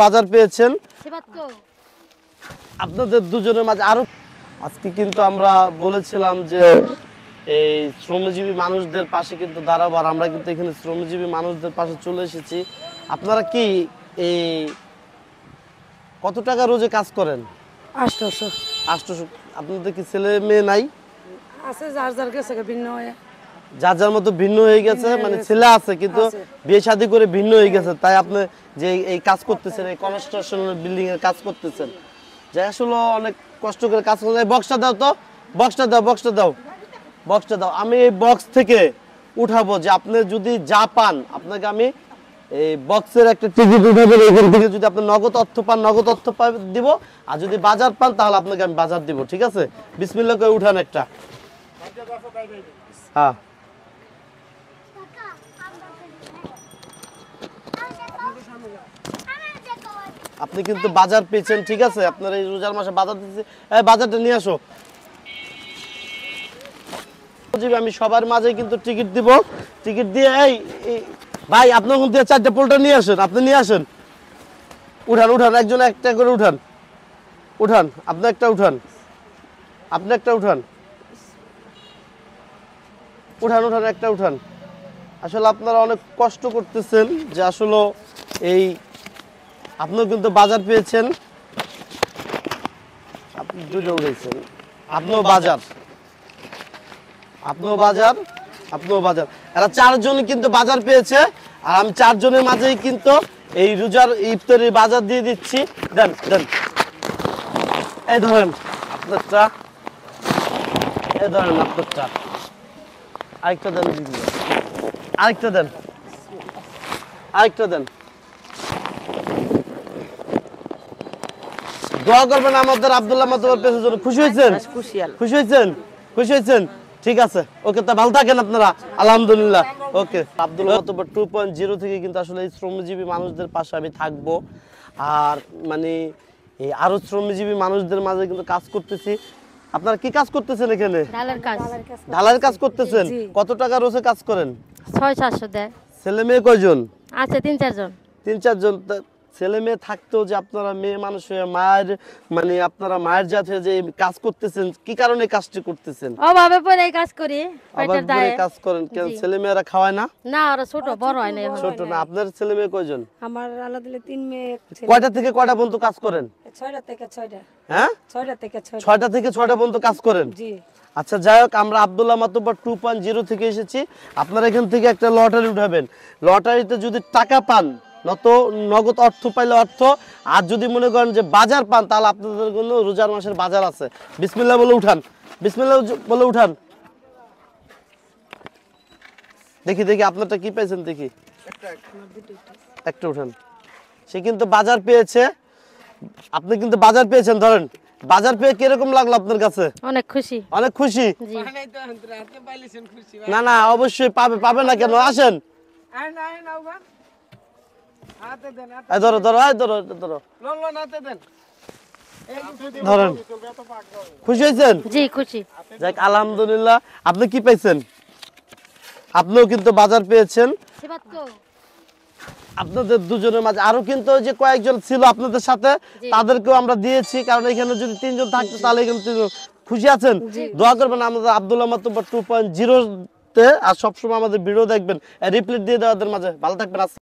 বাজার পেয়েছেন আপনাদের দুজনের মাঝে আরো আজকে কিন্তু আমরা বলেছিলাম যে এই শ্রমজীবী মানুষদের পাশে কিন্তু দাঁড়াবো আর আমরা কিন্তু এখানে শ্রমজীবী মানুষদের পাশে চলে এসেছি। আপনারা কি এই কত টাকা রোজে কাজ করেন? 800 800। আপনাদের কি ছেলে মেয়ে নাই? আছে, যার যার কাছে ভিন্ন হয়ে যার যার মতো ভিন্ন হয়ে গেছে, মানে ছেলে আছে কিন্তু বিয়ে শাদী করে ভিন্ন হয়ে গেছে, তাই আপনি যে এই কাজ করতেছেন, এই কনস্ট্রাকশন বিল্ডিং এর কাজ করতেছেন, যে আসলে অনেক কষ্ট করে কাজ করতে। বক্সটা দাও তো, বক্সটা দাও, বক্সটা দাও, বক্সটা দাও। আমি এই বক্স থেকে উঠাবো যে আপনি যদি যা পান আপনাকে আমি এই বক্সের একটা টিকিট উঠাবেন, এখান থেকে যদি আপনি নগদ অর্থ পান নগদ অর্থ দিব, আর যদি বাজার পান তাহলে আপনাকে আমি বাজার দিব। ঠিক আছে, বিসমিল্লাহ করে উঠান একটা। হ্যাঁ, আপনি কিন্তু বাজার পেয়েছেন। ঠিক আছে, আপনার এই রোজার মাসে বাজার দিচ্ছি। এই বাজারটা নিয়ে আসো। আমি সবার মাঝে কিন্তু টিকিট দিব। টিকিট দিয়ে এই ভাই আপনার মধ্যে 4টা পোল্টা নিয়ে আসেন, আপনি নিয়ে আসেন। উঠান উঠান, একজন একটা করে উঠান, উঠান। আপনি একটা উঠান, আপনি একটা উঠান, উঠান উঠান, একটা উঠান। আসলে আপনারা অনেক কষ্ট করতেছেন, যে আসলে এই আপনিও কিন্তু বাজার পেয়েছেন। আপনি দুটো উঠেছেন, আপনিও বাজার, আপনিও বাজার, আপনিও বাজার। এরা 4 জন কিন্তু বাজার পেয়েছে, আর আমি 4 জনের মাঝেই কিন্তু এই রোজার ইফতারি বাজার দিয়ে দিচ্ছি। দেন দেন, এই ধরেন আপনারটা, এই ধরেন আপনারটা। আরেকটা দেন, আরেকটা দেন, আরেকটা দেন। দোয়া করবেন আমাদের আব্দুল্লাহ মাতুব্বর পেছনের জন্য। খুশি হয়েছেন? খুশি হয়েছেন? খুশি হয়েছেন? ঠিক আছে, ওকে, তা ভালো থাকেন আপনারা। আলহামদুলিল্লাহ, ওকে। আব্দুল্লাহ মাতুব্বর 2.0 থেকে কিন্তু আসলে এই শ্রমজীবী মানুষদের পাশে আমি থাকবো, আর মানে এই আরো শ্রমজীবী মানুষদের মাঝে কিন্তু কাজ করতেছি। আপনারা কি কাজ করতেছেন এখানে? ঢালার কাজ। ঢালাইয়ের কাজ করতেছেন। কত টাকা রোজে কাজ করেন? 600-700 দেয়। ছেলে মেয়ে কয়জন? আছে 3-4 জন। 3-4 জন। ছেলে মেয়ে থাকতেও যে আপনারা মেয়ে মানুষ হয়ে মায়ের, মানে আপনারা মায়ের জাত হয়ে যে কাজ করতেছেন, কি কারণে কাজটি করতেছেন? অভাবে পড়ে কাজ করি, আবার পেটের দায়ে। কাজ করেন কেন? ছেলে মেয়েরা খাওয়ায় না? না, ওরা ছোট, বড় হয় না এখন। ছোট না। আপনার ছেলে মেয়ে কয়জন? আমার আলাদা 3 মেয়ে, এক ছেলে। কয়টা থেকে কয়টা পর্যন্ত কাজ করেন? 6টা থেকে 6টা। হ্যাঁ, 6টা থেকে 6টা। 6টা থেকে 6টা পর্যন্ত কাজ করেন? জি। আচ্ছা, যাই হোক, আমরা আব্দুল্লাহ মাতুব্বর 2.0 থেকে এসেছি। আপনারা এখান থেকে একটা লটারি উঠাবেন। লটারিতে যদি টাকা পান, নত নগদ অর্থ পাইলে অর্থ, আর যদি মনে করেন যে বাজার পান, তাহলে আপনাদের জন্য রোজার মাসের বাজার আছে। বিসমিল্লাহ বলে উঠান, বিসমিল্লাহ বলে উঠান। দেখি দেখি আপনারটা কি পাইছেন, দেখি। একটা উঠান। সে কিন্তু বাজার পেয়েছে, আপনি কিন্তু বাজার পেয়েছেন। ধরেন, বাজার পেয়ে কিরকম লাগলো আপনার কাছে? অনেক খুশি। অনেক খুশি? জি। না না, অবশ্যই পাবে, পাবে না কেন? আসেন, ধরো ধরো, ধরো ধরো, ধরেন। খুশি হয়েছেন? জি, খুশি। যাক, আলহামদুলিল্লাহ। আপনি কি পাইছেন? আপনিও কিন্তু বাজার পেয়েছেন। আপনাদের দুজনের মাঝে আরো কিন্তু যে কয়েকজন ছিল আপনাদের সাথে, তাদেরকেও আমরা দিয়েছি, কারণ এখানে যদি 3 জন থাকতো তাহলে এখানে 3 জন। খুশি আছেন? দোয়া করবেন আমাদের আব্দুল্লাহ মাতুব্বর 2.0 তে, আর সবসময় আমাদের ভিডিও দেখবেন, রিপ্লাই দিয়ে দেওয়াদের মাঝে। ভালো থাকবেন।